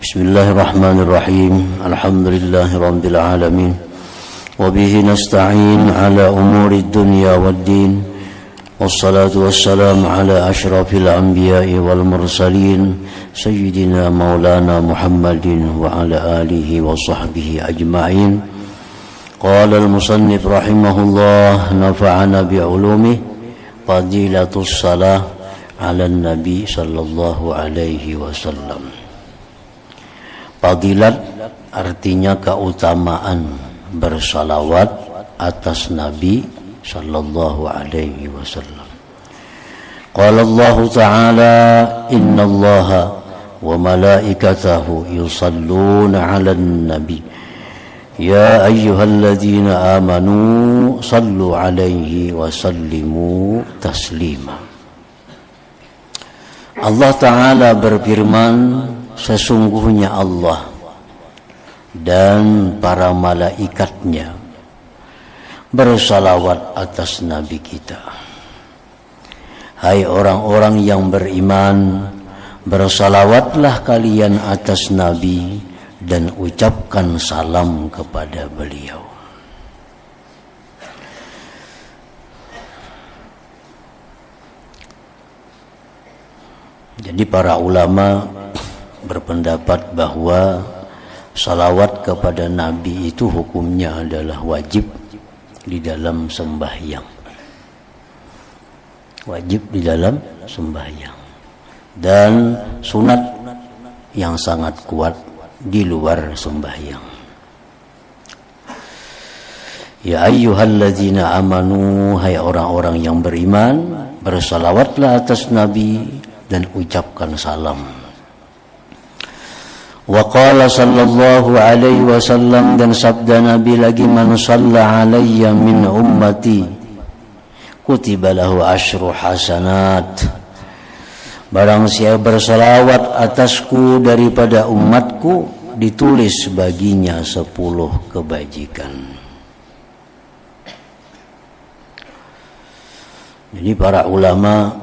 Bismillahirrahmanirrahim. Alhamdulillahirabbil alamin. Wa bihi nasta'in ala umuri dunya waddin. Wassalatu wassalamu ala asyrafil anbiya'i wal mursalin sayyidina maulana Muhammadin wa ala alihi wa sahbihi ajma'in. Qala al-musannif rahimahullah nafa'ana bi'ulumihi fadilatus salah ala nabi sallallahu alaihi wasallam. Fadilat artinya keutamaan bersalawat atas Nabi sallallahu alaihi wasallam. Qala Allah Ta'ala innallaha wa malaikatahu yusalluna 'alan nabi ya ayyuhalladzina amanu sallu 'alaihi wa sallimu taslima. Allah Ta'ala berfirman, sesungguhnya Allah dan para malaikatnya bersalawat atas Nabi kita. Hai orang-orang yang beriman, bersalawatlah kalian atas Nabi dan ucapkan salam kepada beliau. Jadi para ulama berpendapat bahwa salawat kepada Nabi itu hukumnya adalah wajib di dalam sembahyang. Wajib di dalam sembahyang. Dan sunat yang sangat kuat di luar sembahyang. Ya ayyuhalladzina amanu, hai orang-orang yang beriman, bersalawatlah atas Nabi dan ucapkan salam. Wa qala sallallahu alaihi wasallam, dan sabda Nabi lagi, man shalla alayya min ummati kutiba lahu asyru hasanat. Barang siapa bersalawat atasku daripada umatku, ditulis baginya 10 kebajikan. Jadi para ulama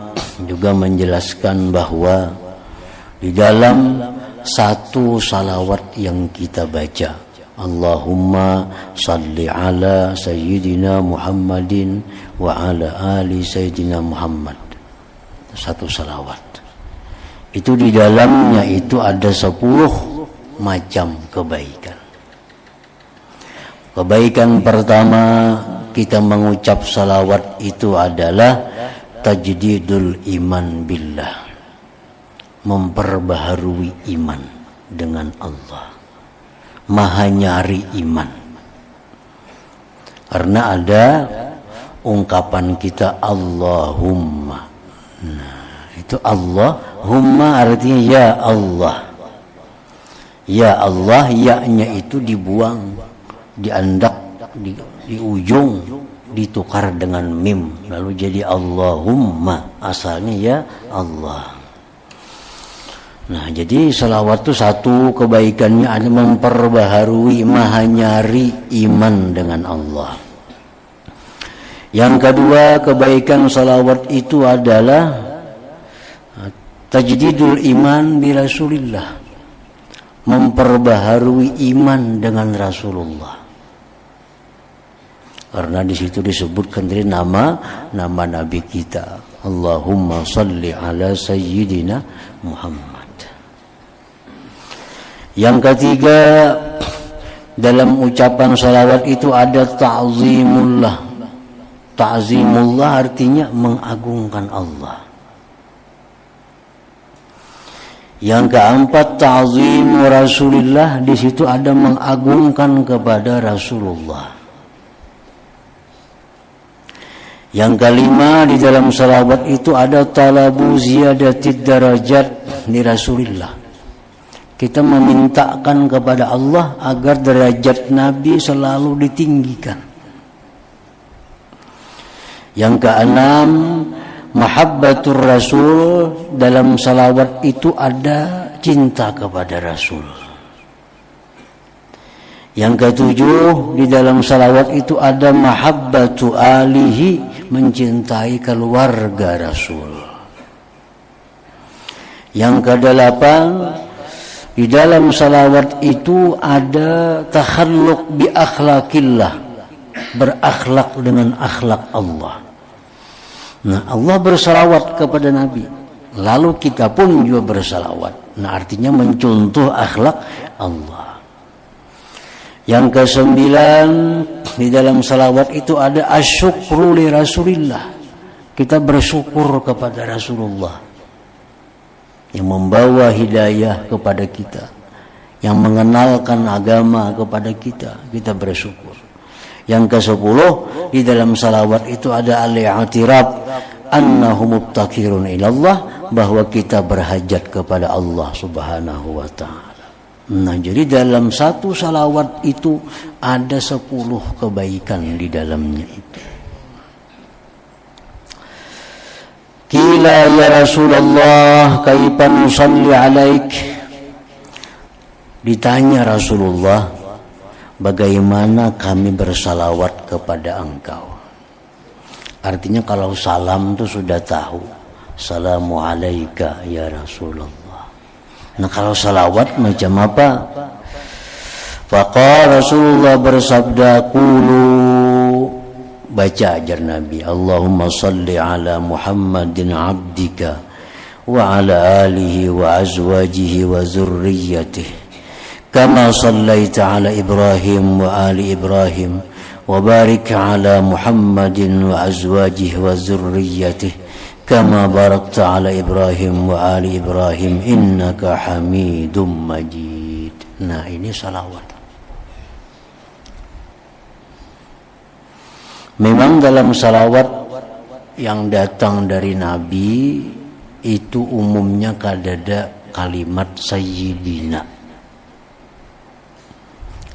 juga menjelaskan bahwa di dalam satu salawat yang kita baca, Allahumma salli ala sayyidina Muhammadin wa ala ali sayyidina Muhammad, satu salawat itu di dalamnya itu ada 10 macam kebaikan. Kebaikan pertama, kita mengucap salawat itu adalah tajdidul iman billah, memperbaharui iman dengan Allah, maha nyari iman. Karena ada ungkapan kita Allahumma. Nah, itu Allahumma artinya ya Allah. Ya Allah, ya-nya itu dibuang, diandak di ujung, ditukar dengan mim, lalu jadi Allahumma, asalnya ya Allah. Nah, jadi salawat itu satu kebaikannya ada memperbaharui, maha nyari iman dengan Allah. Yang kedua, kebaikan salawat itu adalah tajdidul iman bi Rasulillah, memperbaharui iman dengan Rasulullah. Karena di situ disebutkan dari nama Nabi kita, Allahumma salli ala sayyidina Muhammad. Yang ketiga, dalam ucapan salawat itu ada ta'zimullah. Ta'zimullah artinya mengagungkan Allah. Yang keempat, ta'zimu Rasulillah, di situ ada mengagungkan kepada Rasulullah. Yang kelima, di dalam salawat itu ada talabu ziyadatid darajat li Rasulillah. Kita memintakan kepada Allah agar derajat Nabi selalu ditinggikan. Yang keenam, mahabbatur Rasul, dalam salawat itu ada cinta kepada Rasul. Yang ketujuh, di dalam salawat itu ada mahabbatu alihi, mencintai keluarga Rasul. Yang kedelapan, Di dalam salawat itu ada takhalluq bi akhlaqillah, berakhlak dengan akhlak Allah. Nah, Allah bersalawat kepada Nabi, lalu kita pun juga bersalawat. Nah, artinya mencontoh akhlak Allah. Yang kesembilan, di dalam salawat itu ada asyukru li Rasulillah. Kita bersyukur kepada Rasulullah yang membawa hidayah kepada kita, yang mengenalkan agama kepada kita. Kita bersyukur. Yang ke-10, di dalam salawat itu ada al-i'tiraf annahu mubtakirun ilallah, bahwa kita berhajat kepada Allah Subhanahu wa ta'ala. Nah, jadi dalam satu salawat itu ada 10 kebaikan di dalamnya itu. Qila ya Rasulullah kaifa nusalli alaik. Ditanya Rasulullah, bagaimana kami bersalawat kepada engkau. Artinya kalau salam itu sudah tahu, Assalamu alaika ya Rasulullah. Nah, kalau salawat macam apa? Faqala Rasulullah bersabda, qulu, baca ajar Nabi, Allahumma salli ala Muhammadin abdika wa ala alihi wa azwajihi wa zurriyyatihi kama sallaita ala Ibrahim wa ali Ibrahim wa barik ala Muhammadin wa azwajihi wa zurriyyatihi kama barakta ala Ibrahim wa ali Ibrahim innaka hamidum majid. Nah, ini salawat. Memang dalam salawat yang datang dari Nabi itu umumnya ada kalimat Sayyidina.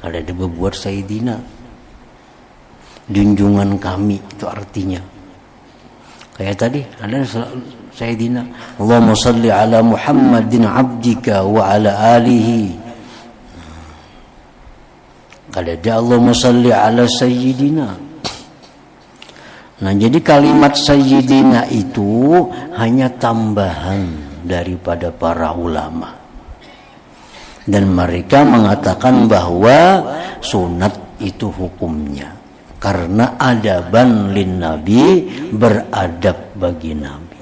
Ada berbuat Sayyidina, junjungan kami, itu artinya. Kayak tadi ada Sayyidina, Allahumma salli ala Muhammadin abdika wa ala alihi. Ada Allahumma salli ala Sayyidina. Nah, jadi kalimat Sayyidina itu hanya tambahan daripada para ulama. Dan mereka mengatakan bahwa sunat itu hukumnya. Karena adaban lin Nabi, beradab bagi Nabi.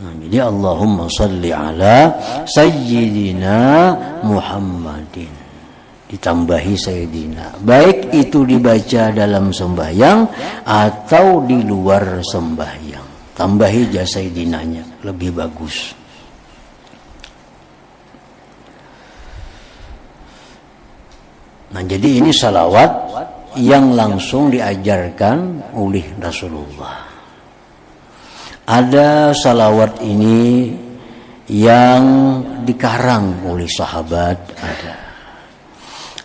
Nah, jadi Allahumma salli ala Sayyidina Muhammadin. Ditambahi Sayyidina. Baik itu dibaca dalam sembahyang atau di luar sembahyang. Tambahi jasa Sayyidinanya, lebih bagus. Nah, jadi ini salawat yang langsung diajarkan oleh Rasulullah. Ada salawat ini yang dikarang oleh sahabat,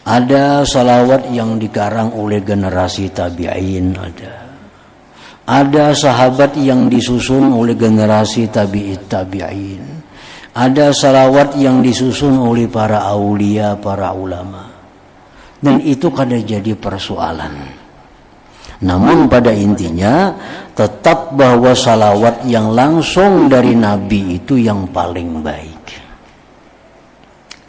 ada salawat yang dikarang oleh generasi tabi'in, ada sahabat yang disusun oleh generasi tabi'in, ada salawat yang disusun oleh para aulia, para ulama. Dan itu kadang jadi persoalan. Namun pada intinya tetap bahwa salawat yang langsung dari Nabi itu yang paling baik.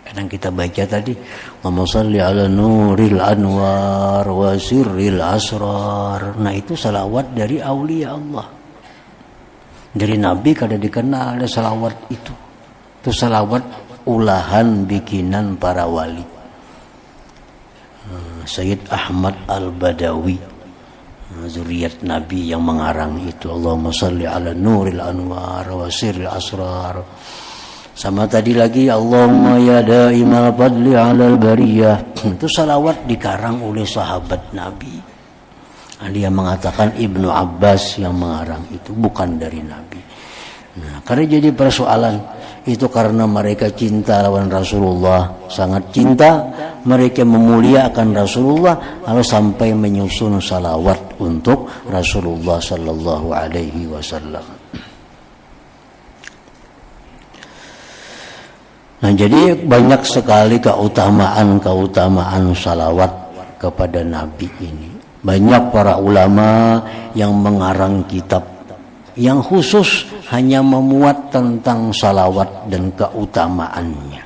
Kadang kita baca tadi, Allahumma shalli ala nuril anwar wa sirril asrar. Nah, itu salawat dari aulia Allah. Dari Nabi kadang dikenal ada salawat itu. Itu salawat ulahan bikinan para wali. Sayyid Ahmad Al-Badawi, zuriat Nabi yang mengarang itu. Allahumma salli ala nuril anwar wa sirril asrar. Sama tadi lagi, Allahumma ya daimal fadli ala al-bariyah. Itu salawat dikarang oleh sahabat Nabi. Dia mengatakan Ibnu Abbas yang mengarang itu, bukan dari Nabi. Nah, karena jadi persoalan itu karena mereka cinta lawan Rasulullah, sangat cinta, mereka memuliakan Rasulullah, lalu sampai menyusun salawat untuk Rasulullah sallallahu alaihi wasallam. Nah, jadi banyak sekali keutamaan salawat kepada Nabi ini. Banyak para ulama yang mengarang kitab yang khusus hanya memuat tentang salawat dan keutamaannya.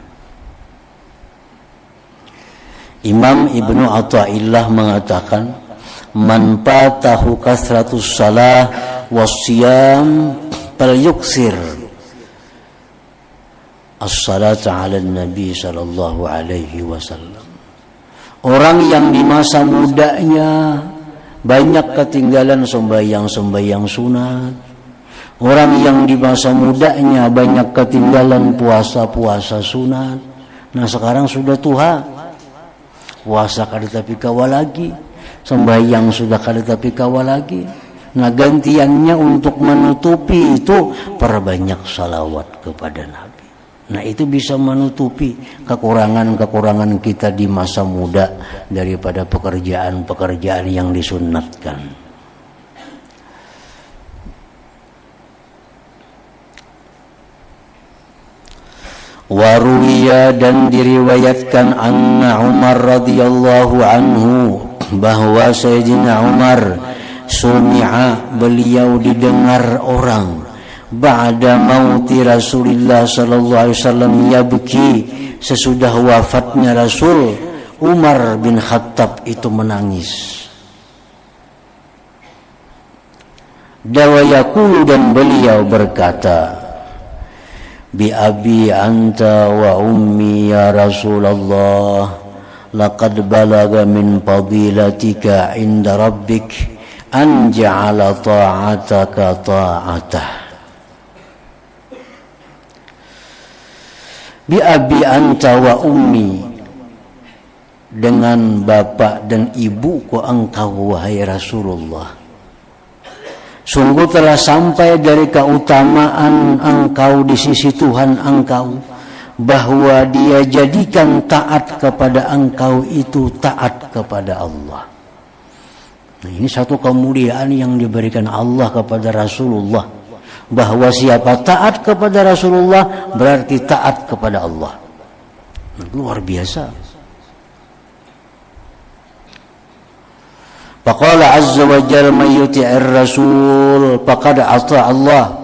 Imam Ibnu Athaillah mengatakan, man fatahu kasratus salah wassiyam falyuksir as-salata 'ala nabi sallallahu alaihi wasallam. Orang yang di masa mudanya banyak ketinggalan sembahyang-sembahyang sunat, orang yang di masa mudanya banyak ketinggalan puasa-puasa sunat, nah sekarang sudah tua, puasa kada tapi kawa lagi, sembahyang sudah kada tapi kawa lagi. Nah gantiannya untuk menutupi itu perbanyak salawat kepada Nabi. Nah itu bisa menutupi kekurangan-kekurangan kita di masa muda daripada pekerjaan-pekerjaan yang disunnatkan. Waruwiya, dan diriwayatkan anna Umar radhiyallahu anhu, bahwa Sayyidina Umar sumi'a, beliau didengar orang, ba'da mauti Rasulullah sallallahu alaihi wasallam yabki, sesudah wafatnya Rasul, Umar bin Khattab itu menangis. Dawayakulu, dan beliau berkata, bi abi anta wa ummi ya Rasulullah, laqad balaga min fadilatika inda rabbik an ja'ala ta'ataka ta'atah. Bi abi anta wa ummi, dengan bapak dan ibuku engkau wahai Rasulullah, sungguh telah sampai dari keutamaan engkau di sisi Tuhan engkau, bahwa dia jadikan taat kepada engkau itu taat kepada Allah. Nah, ini satu kemuliaan yang diberikan Allah kepada Rasulullah, bahwa siapa taat kepada Rasulullah berarti taat kepada Allah. Luar biasa. Faqala azza wa jalla may yuti'ir rasul faqad ata Allah.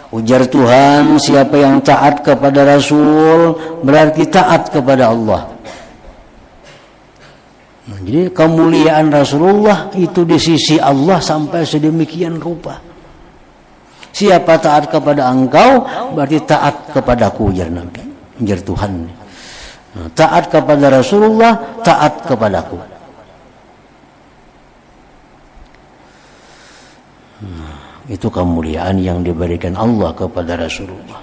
Ujar Tuhan, siapa yang taat kepada Rasul berarti taat kepada Allah. Nah, jadi kemuliaan Rasulullah itu di sisi Allah sampai sedemikian rupa. Siapa taat kepada engkau berarti taat kepadaku, ujar Nabi, ujar Tuhan. Nah, taat kepada Rasulullah, taat kepadaku. Nah, itu kemuliaan yang diberikan Allah kepada Rasulullah.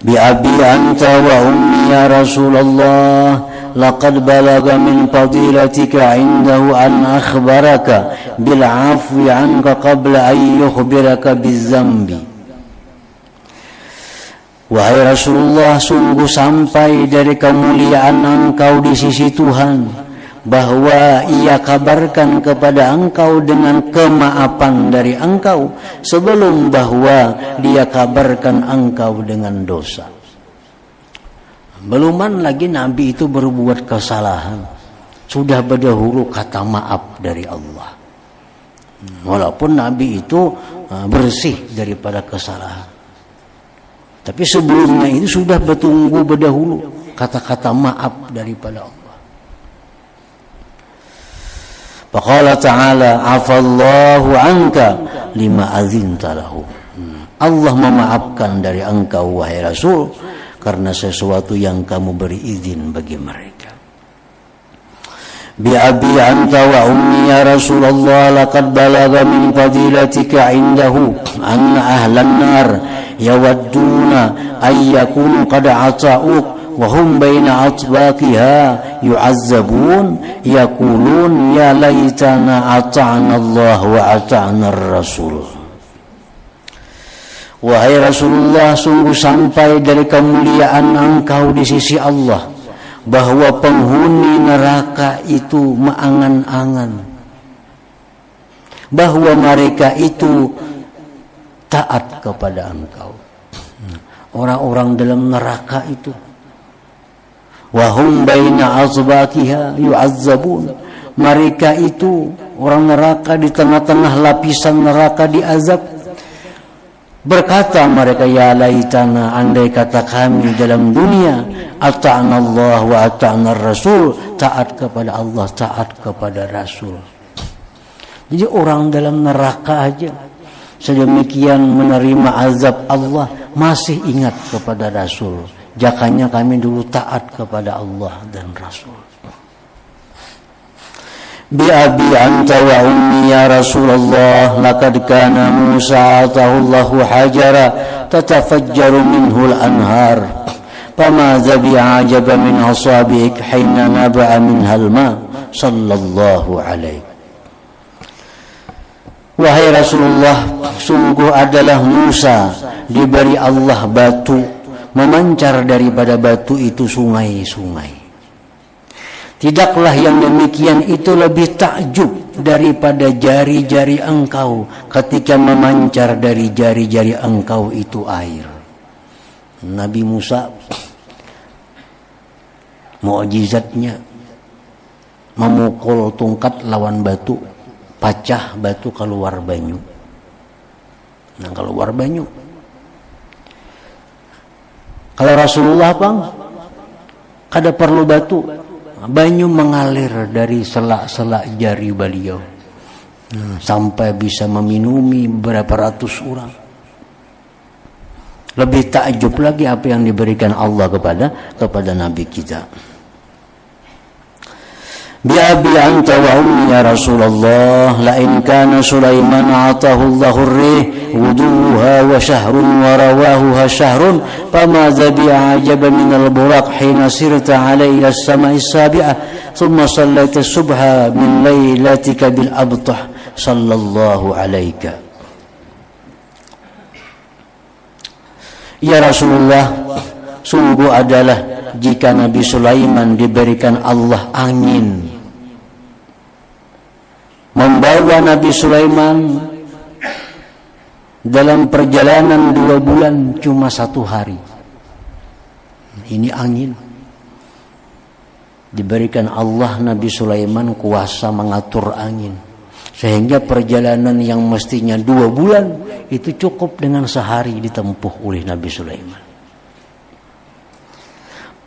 Bi abi anta wa ummi ya Rasulullah, laqad balaga min fadilatika indahu an akhbaraka bil afwi anka qabla an yukhbiraka bizzambi. Wahai Rasulullah, sungguh sampai dari kemuliaan engkau di sisi Tuhan, bahwa ia kabarkan kepada engkau dengan kemaafan dari engkau sebelum bahwa dia kabarkan engkau dengan dosa. Beluman lagi Nabi itu berbuat kesalahan, sudah berdahulu kata maaf dari Allah. Walaupun Nabi itu bersih daripada kesalahan, tapi sebelumnya itu sudah bertunggu berdahulu kata-kata maaf daripada Allah. Faqala ta'ala afallahu anka lima azinta lahu. Allah memaafkan dari engkau wahai Rasul karena sesuatu yang kamu beri izin bagi mereka. Bi abi anta wa ummi ya Rasulullah, laqad balaga min fadilatika indahu anna ahlan nar yawadduna ay yakunu qad ata'uk wa hum baina atbaqiha yu'azzabun yaqulun ya laitana ata'na Allah wa ata'na ar-rasul. Wahai Rasulullah, sungguh sampai dari kemuliaan engkau di sisi Allah, bahwa penghuni neraka itu mengangan-angan bahwa mereka itu taat kepada engkau. Orang-orang dalam neraka itu, wahum baina azbaqiha yu'azzabun, mereka itu orang neraka di tengah-tengah lapisan neraka diazab. Berkata mereka, ya laitana, andai kata kami dalam dunia ata'na Allah wa ata'na Rasul, taat kepada Allah, taat kepada Rasul. Jadi orang dalam neraka aja sedemikian menerima azab Allah masih ingat kepada Rasul. Jakanya kami dulu taat kepada Allah dan Rasul. Bi abi anta wa ummi ya Rasulullah, laqad kana Musa atahu Allahu hajara tatafajjaru minhu al-anhar fama zabi ajaba min asabi'ik hina naba'a minha al-ma sallallahu alaihi. Wahai Rasulullah, sungguh adalah Musa diberi Allah batu, memancar daripada batu itu sungai-sungai. Tidaklah yang demikian itu lebih takjub daripada jari-jari engkau ketika memancar dari jari-jari engkau itu air. Nabi Musa mukjizatnya memukul tongkat lawan batu, pecah batu keluar banyu. Nah, keluar banyu. Kalau Rasulullah bang, kada perlu batu. Banyu mengalir dari selak-selak jari beliau sampai bisa meminumi berapa ratus orang. Lebih takjub lagi apa yang diberikan Allah kepada Nabi kita. Bi abi anta wa ummi ya Rasulullah, la in kana Sulaiman atahu Allahu ar-rih wuduha wa shahrun wa rawahuha shahrun fama zabi ajaba min al-buraq hina sirta alayhi as-sama'i as-sabi'ah thumma sallaita subha min laylatika bil abtah sallallahu alayka. Ya Rasulullah, sungguh adalah jika Nabi Sulaiman diberikan Allah angin, membawa Nabi Sulaiman dalam perjalanan 2 bulan cuma 1 hari. Ini angin. Diberikan Allah Nabi Sulaiman kuasa mengatur angin, sehingga perjalanan yang mestinya 2 bulan itu cukup dengan sehari ditempuh oleh Nabi Sulaiman.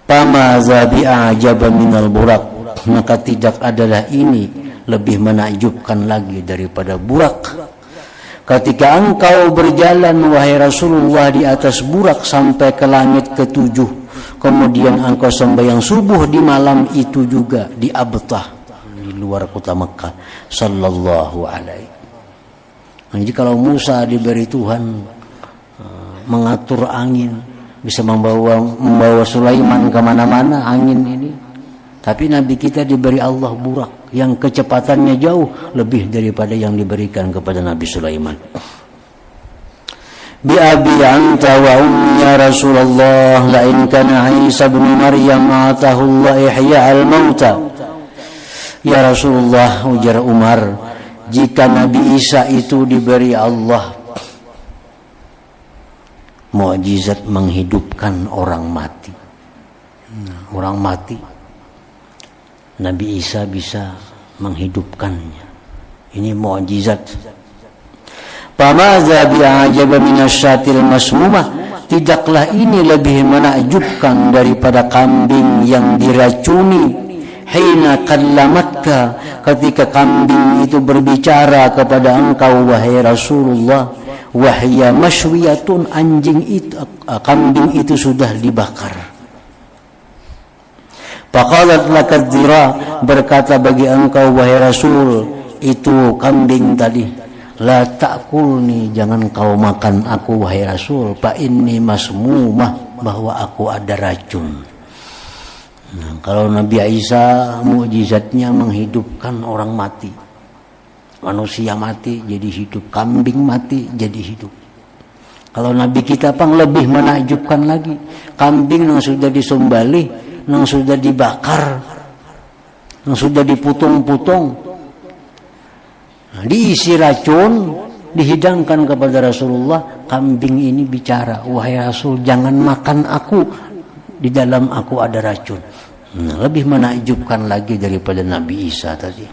Pama zabi ajaba minal burak, maka tidak adalah ini lebih menakjubkan lagi daripada burak. Ketika engkau berjalan wahai Rasulullah di atas burak sampai ke langit ke-7, kemudian engkau sembahyang subuh di malam itu juga di Abtah, di luar kota Mekah sallallahu alaihi. Jadi kalau Musa diberi Tuhan mengatur angin, bisa membawa Sulaiman kemana-mana angin ini. Tapi Nabi kita diberi Allah burak yang kecepatannya jauh lebih daripada yang diberikan kepada Nabi Sulaiman. Bi abi anta wa ummi ya Rasulullah, la in kana Isa bin Maryam atahu Allah ihya al-mauta. Ya Rasulullah, ujar Umar, jika Nabi Isa itu diberi Allah mukjizat menghidupkan orang mati. Orang mati, Nabi Isa bisa menghidupkannya. Ini mukjizat. Pamaza bi'ajaba minasyatil masmumah, tidaklah ini lebih menakjubkan daripada kambing yang diracuni. Hina kallamatka, ketika kambing itu berbicara kepada engkau wahai Rasulullah, wahya masywiyatun, anjing itu, kambing itu sudah dibakar. Faqalat lakad dzira, berkata bagi engkau wahai Rasul itu kambing tadi, la ta'kulni, jangan kau makan aku wahai Rasul, fa inni masmumah, bahwa aku ada racun. Nah, kalau Nabi Isa mukjizatnya menghidupkan orang mati, manusia mati jadi hidup, kambing mati jadi hidup. Kalau Nabi kita lebih menakjubkan lagi, kambing yang sudah disembelih, yang sudah dibakar, yang sudah diputung-putung, nah, diisi racun, dihidangkan kepada Rasulullah, kambing ini bicara, wahai Rasul jangan makan aku, di dalam aku ada racun. Nah, lebih menakjubkan lagi daripada Nabi Isa tadi.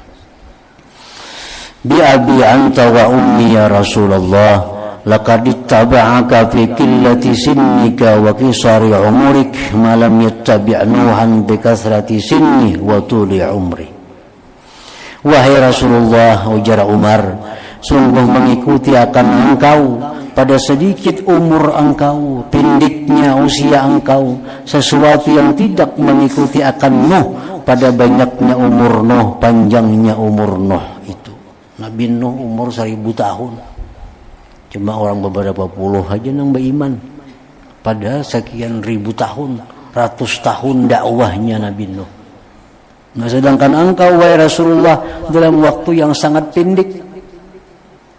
Bi abi anta wa ummi ya Rasulullah, laqad ittaba'aka fi qillati sinnika wa qisari umurik ma lam yattabi' Nuhan bi kathrati sinni wa tuli umri. Wahai Rasulullah, ujar Umar, sungguh mengikuti akan engkau pada sedikit umur engkau, pendeknya usia engkau, sesuatu yang tidak mengikuti akan Nuh pada banyaknya umur Nuh, panjangnya umur Nuh itu. Nabi Nuh umur 1000 tahun. Cuma orang beberapa puluh aja yang beriman. Pada sekian ribu tahun, ratus tahun dakwahnya Nabi Nuh. Nah, sedangkan engkau wahai Rasulullah dalam waktu yang sangat pendek,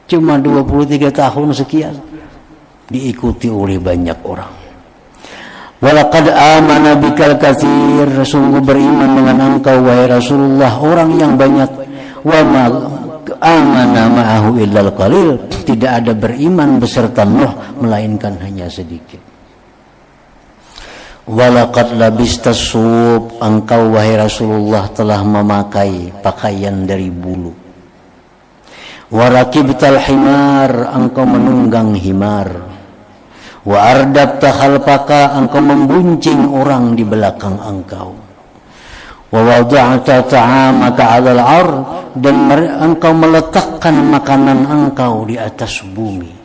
cuma 23 tahun sekian, diikuti oleh banyak orang. Walaqad amana bikal katsir, sungguh beriman dengan engkau wahai Rasulullah orang yang banyak. Wa ma amana ma'ahu illal qalil, tidak ada beriman beserta Nuh melainkan hanya sedikit. Walaqad labistas sub, engkau wahai Rasulullah telah memakai pakaian dari bulu. Warakibtal himar, engkau menunggang himar. Wa ardabta khalfaka, engkau membuncing orang di belakang engkau. Wa wada'ta ta'amaka 'alal 'ar, dan engkau meletakkan makanan engkau di atas bumi.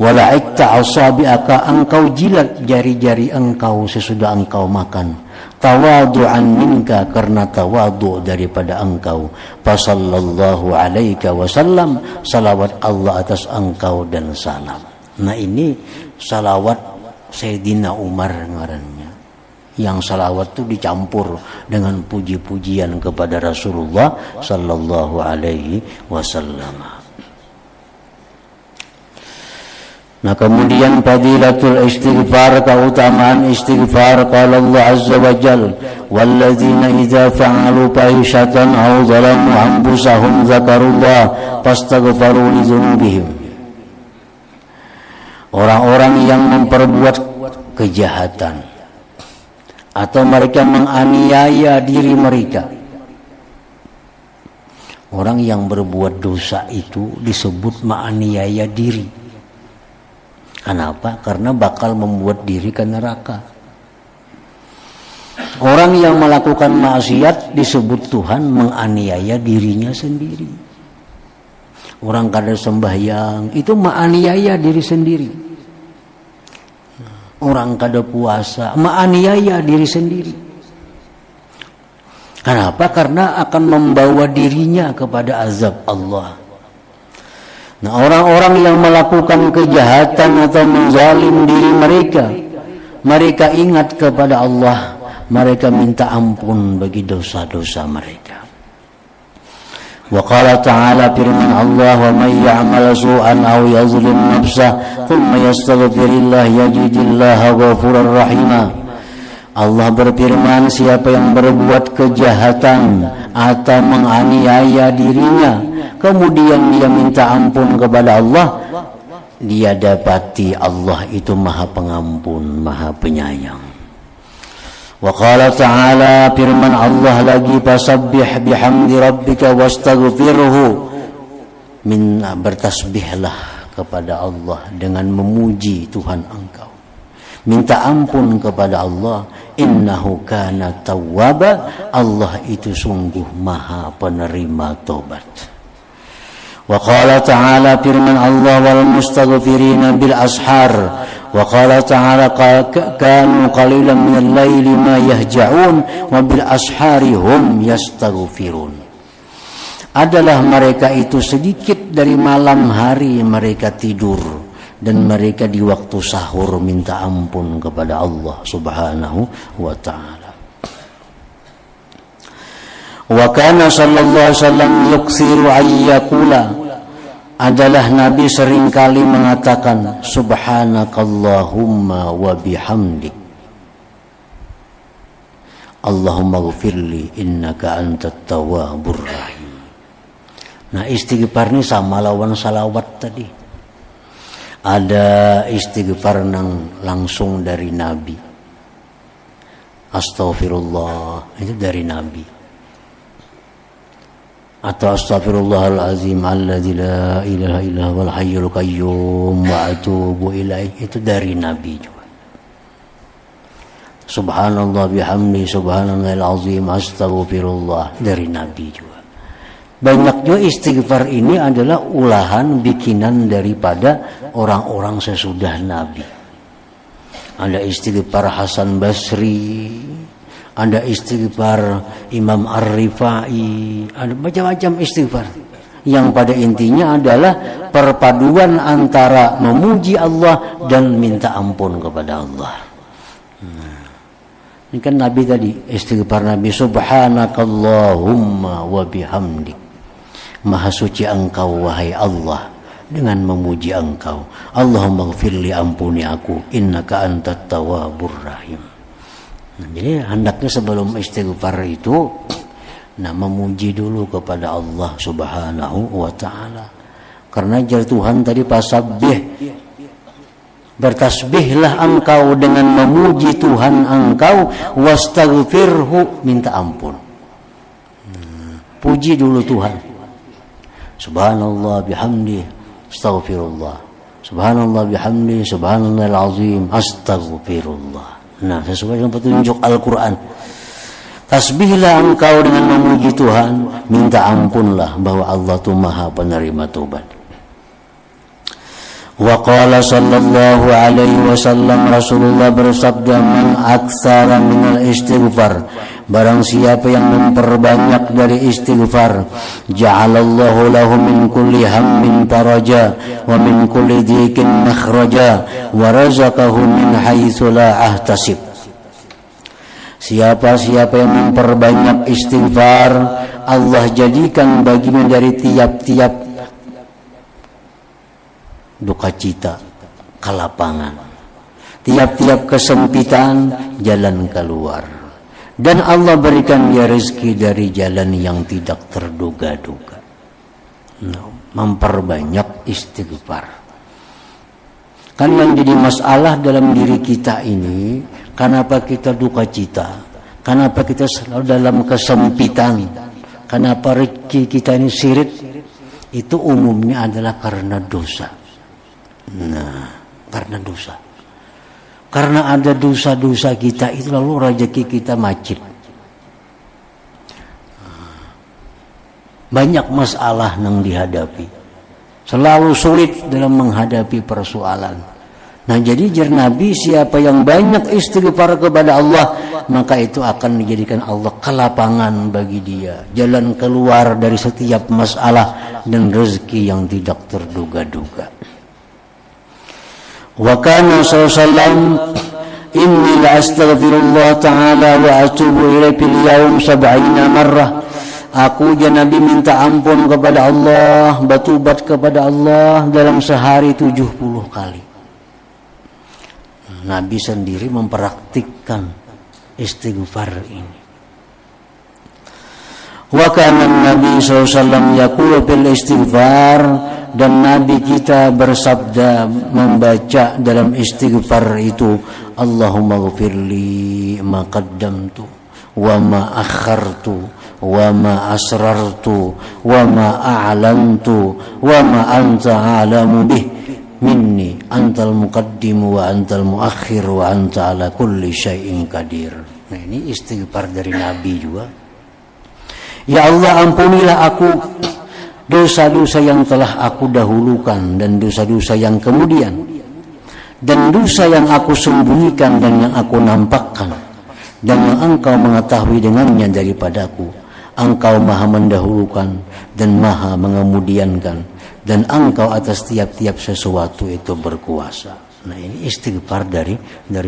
Wa la'ikta asabi'aka, engkau jilat jari-jari engkau sesudah engkau makan. Tawadu'an minka, karena tawadu' daripada engkau. Fasallallahu alaika wasallam, salawat Allah atas engkau dan salam. Nah, ini salawat Sayyidina Umar ngarannya. Yang salawat itu dicampur dengan puji-pujian kepada Rasulullah sallallahu alaihi wasallam. Nah, kemudian fadilatul istighfar, keutamaan istighfar. Qala Allah azza wa jalla, walladzina idza fa'alu fahishatan aw zalamu anfusahum dzakarullah fastaghfaru li dzunubihim. Orang-orang yang memperbuat kejahatan atau mereka menganiaya diri mereka. Orang yang berbuat dosa itu disebut menganiaya diri. Kenapa? Karena bakal membuat diri ke neraka. Orang yang melakukan maksiat disebut Tuhan menganiaya dirinya sendiri. Orang kada sembahyang itu menganiaya diri sendiri. Orang kada puasa menganiaya diri sendiri. Kenapa? Karena akan membawa dirinya kepada azab Allah. Nah, orang-orang yang melakukan kejahatan atau menzalim diri mereka, mereka ingat kepada Allah, mereka minta ampun bagi dosa-dosa mereka. Wa qala ta'ala, firman Allah, wa may ya'mal su'an aw yazlim nafsah thumma yastaghfirillah yajidillaha ghafurar rahima. Allah berfirman, siapa yang berbuat kejahatan atau menganiaya dirinya, kemudian dia minta ampun kepada Allah, dia dapati Allah itu Maha Pengampun, Maha Penyayang. Wa qala ta'ala, firman Allah lagi, fasabbih bihamdi rabbika wastaghfirhu, bertasbihlah kepada Allah dengan memuji Tuhan engkau. Minta ampun kepada Allah, innahu kana tawwaba, Allah itu sungguh Maha penerima tobat. Wa qala ta'ala, firman Allah, wal mustaghfirina bil ashar. Wa qala ta'ala, kanu qalilan minal laili ma yahja'un wa bil ashari hum yastaghfirun. Adalah mereka itu sedikit dari malam hari mereka tidur, dan mereka di waktu sahur minta ampun kepada Allah subhanahu wa ta'ala. Wa kana sallallahu alaihi wasallam yuksiru ayyakula, adalah Nabi seringkali mengatakan subhanakallahumma wa bihamdik Allahumma ghfirli innaka antat tawwabur rahim. Nah, istighfar ini sama lawan salawat tadi. Ada istighfar nang langsung dari Nabi, astaghfirullah, itu dari Nabi. atau astaghfirullahalazim alladzi la ilaha illa huwal hayyul qayyum wa atubu ilaih, itu dari Nabi juga. Subhanallah bihamdi subhanallahil azim astaghfirullah, dari Nabi juga. Banyak juga istighfar ini adalah ulahan bikinan daripada orang-orang sesudah Nabi. Ada istighfar Hasan Basri, ada istighfar Imam Ar-Rifai, ada macam-macam istighfar yang pada intinya adalah perpaduan antara memuji Allah dan minta ampun kepada Allah. Ini kan Nabi tadi, istighfar Nabi, subhanakallahumma wa bihamdik, maha suci engkau wahai Allah dengan memuji engkau. Allahumma gfirli, ampuni aku, innaka antat tawwabur rahim. Jadi hendaknya sebelum istighfar itu memuji dulu kepada Allah Subhanahu wa ta'ala. Karena jar Tuhan tadi pasabbih, bertasbihlah engkau dengan memuji Tuhan engkau, wastaghfirhu, minta ampun. Puji dulu Tuhan. Subhanallah bihamdi astaghfirullah, subhanallah bihamdi subhanallahil azim astaghfirullah. Nah, sesuai dengan petunjuk Al-Quran. Tasbihlah engkau dengan memuji Tuhan, minta ampunlah bahwa Allah itu maha penerima taubat. Wa qala sallallahu alaihi wasallam, Rasulullah bersabda, man aktsara minal istighfar, barang siapa yang memperbanyak dari istighfar, ja'alallahu lahu min kulli hammin faraja wa min kulli dhiqin makhraja wa razaqahu min haitsu la ahtasib. Siapa-siapa yang memperbanyak istighfar, Allah jadikan baginya dari tiap-tiap duka cita kelapangan, tiap-tiap kesempitan jalan keluar, dan Allah berikan dia rezeki dari jalan yang tidak terduga-duga. Memperbanyak istighfar. Kan yang jadi masalah dalam diri kita ini, kenapa kita duka cita, kenapa kita selalu dalam kesempitan, kenapa rezeki kita ini sirit, itu umumnya adalah karena dosa. Karena dosa. Karena ada dosa-dosa kita itu, lalu rezeki kita macet. Banyak masalah yang dihadapi, selalu sulit dalam menghadapi persoalan. Nah, jadi jar Nabi, siapa yang banyak istighfar kepada Allah, maka itu akan menjadikan Allah kelapangan bagi dia, jalan keluar dari setiap masalah dan rezeki yang tidak terduga-duga. Wa kana sallallahu inni la astaghfirullah ta'ala wa atubu ilaihi fil yawm 70 marrah. Aku ya Nabi minta ampun kepada Allah, bertobat kepada Allah dalam sehari 70 kali. Nabi sendiri mempraktikkan istighfar ini. Wa kana Nabi sallallahu alaihi wasallam yaqulu bil istighfar, dan Nabi kita bersabda membaca dalam istighfar itu, Allahumma ghfirli ma qaddamtu wa ma akhartu wa ma asrartu wa ma a'lantu wa ma anta a'lamu bih minni antal muqaddim wa antal muakhir wa anta ala kulli syai'in qadir. Nah, ini istighfar dari Nabi juga. Ya Allah, ampunilah aku dosa-dosa yang telah aku dahulukan dan dosa-dosa yang kemudian, dan dosa yang aku sembunyikan dan yang aku nampakkan, dan yang engkau mengetahui dengannya daripadaku. Engkau maha mendahulukan dan maha mengemudiankan, dan engkau atas tiap-tiap sesuatu itu berkuasa. Nah, ini istighfar dari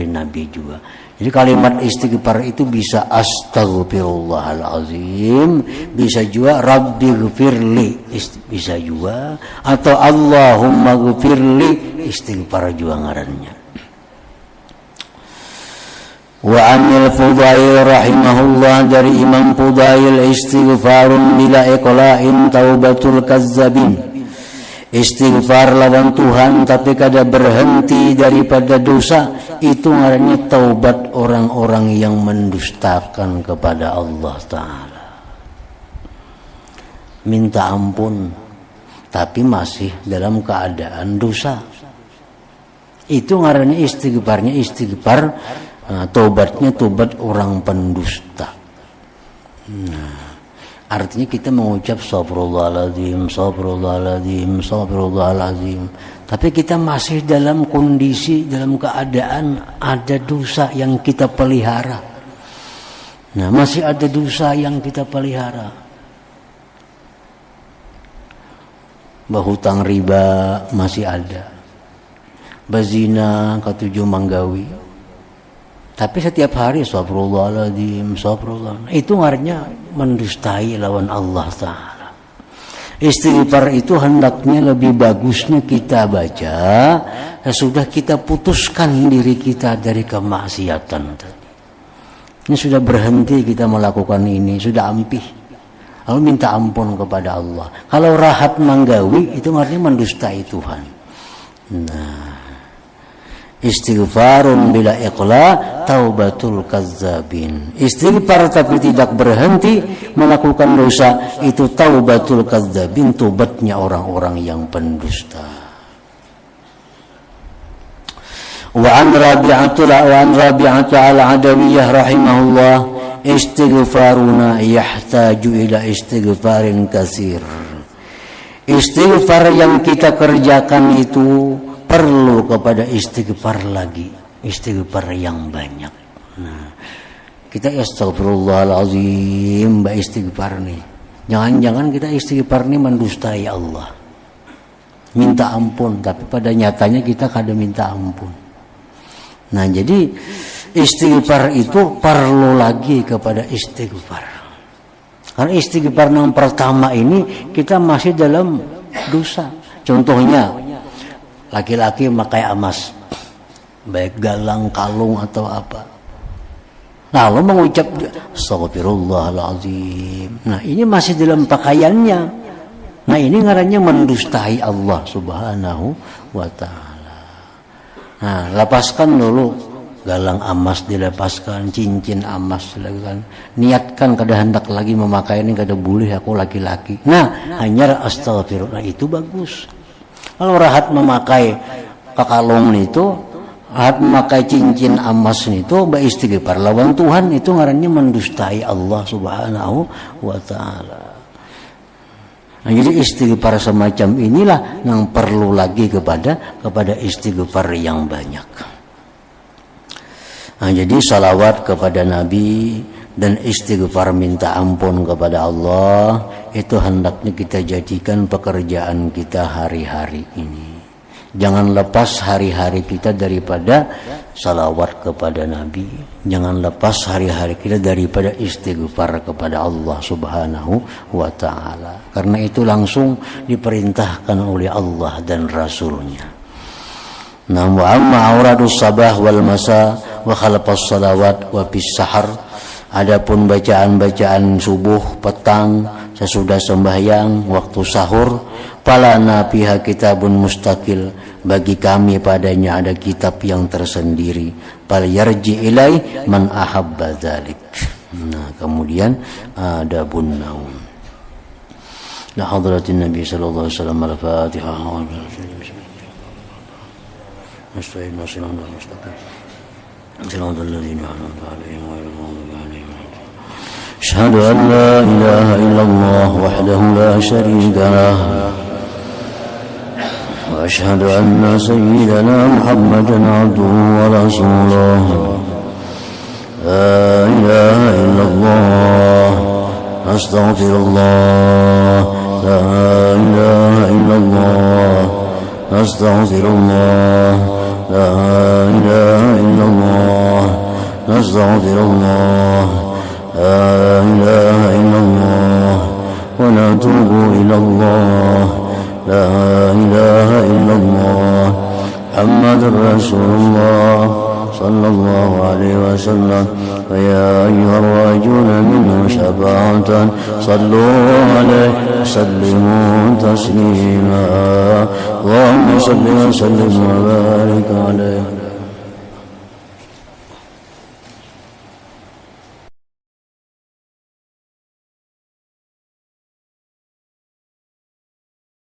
Nabi juga. Jadi kalimat istighfar itu bisa astaghfirullahalazim, bisa juga rabbighfirli, bisa juga, atau Allahumma ghfirli, istighfar juga ngarannya. Wa anil Fudail rahimahullah, dari Imam Fudail, istighfarun bila iqla'in taubatul kazzabin. Istighfar lawan Tuhan tapi kada berhenti daripada dosa, itu ngarannya taubat orang-orang yang mendustakan kepada Allah Ta'ala. minta ampun, tapi masih dalam keadaan dosa. Itu ngarannya istighfarnya istighfar, tobatnya tobat orang pendusta. Nah, artinya kita mengucap astagfirullahaladzim, astagfirullahaladzim, astagfirullahaladzim, tapi kita masih dalam kondisi, dalam keadaan ada dosa yang kita pelihara. Nah, masih ada dosa yang kita pelihara. Bahutang riba masih ada, bazina ketujuh manggawi, tapi setiap hari astagfirullahaladzim, astagfirullah, itu artinya mendustai lawan Allah Ta'ala. Istighfar itu hendaknya lebih bagusnya kita baca sesudah kita putuskan diri kita dari kemaksiatan. Ini sudah berhenti kita melakukan ini, sudah ampih, lalu minta ampun kepada Allah. Kalau rahat manggawi itu artinya mendustai Tuhan. Nah, istighfarun bila iqla taubatul kazzabin. Istighfar tapi tidak berhenti melakukan dosa, itu taubatul kazzabin, tobatnya orang-orang yang pendusta. Wa an Rabi'atul al-Adawiyah rahimahullah, istighfaruna yahtaju ila istighfarin katsir. Istighfar yang kita kerjakan itu perlu kepada istighfar lagi, istighfar yang banyak. Nah, kita astagfirullahalazim mbak istighfar nih. Jangan-jangan kita istighfar nih mendustai Allah, minta ampun, tapi pada nyatanya kita kada minta ampun. Nah, jadi istighfar itu perlu lagi kepada istighfar. Karena istighfar yang pertama ini kita masih dalam dosa. Contohnya, laki-laki memakai emas, baik galang, kalung atau apa, lalu mengucap astagfirullahaladzim. Nah, ini masih dalam pakaiannya. Nah, ini ngarannya mendustai Allah Subhanahu wa Ta'ala. Nah, lepaskan dulu galang emas, dilepaskan cincin emas, dilakukan. Niatkan kada hendak lagi memakai ini, kada boleh aku laki-laki. Nah, hanya astagfirullah, itu bagus. Kalau rahat memakai kalung itu, rahat memakai cincin emas itu, beristighfar lawan Tuhan, itu ngarannya mendustai Allah Subhanahu wa Ta'ala. Nah, jadi istighfar semacam inilah yang perlu lagi kepada istighfar yang banyak. Nah, jadi salawat kepada Nabi dan istighfar minta ampun kepada Allah itu hendaknya kita jadikan pekerjaan kita hari-hari ini. Jangan lepas hari-hari kita daripada salawat kepada Nabi. Jangan lepas hari-hari kita daripada istighfar kepada Allah Subhanahu wa Ta'ala. Karena itu langsung diperintahkan oleh Allah dan Rasulnya. Nah, wa amma auradus sabah wal masa wa khalafas salawat wa bis sahar. Adapun bacaan-bacaan subuh, petang, sesudah sembahyang, waktu sahur, falana fiha kitabun mustaqil, bagi kami padanya ada kitab yang tersendiri, fal yarji ilai man ahabba dzalik. Nah, kemudian ada bunnaum. La hadratin Nabi sallallahu alaihi wasallam al-Fatihah. Mustaqim sallallahu mustaqim. Sallallahu alaihi wa sallam. أشهد أن لا إله إلا الله وحده لا شريك له وأشهد أن سيدنا محمدا عبده ورسوله لا إله إلا الله أستغفر الله لا إله إلا الله أستغفر الله لا إله إلا الله أستغفر الله لا إله إلا الله ونتوب إلى الله لا إله إلا الله محمد رسول الله صلى الله عليه وسلم فيا أيها الراجون منه شفاعة صلوا عليه وسلموا تسليما اللهم صل وسلم وبارك عليه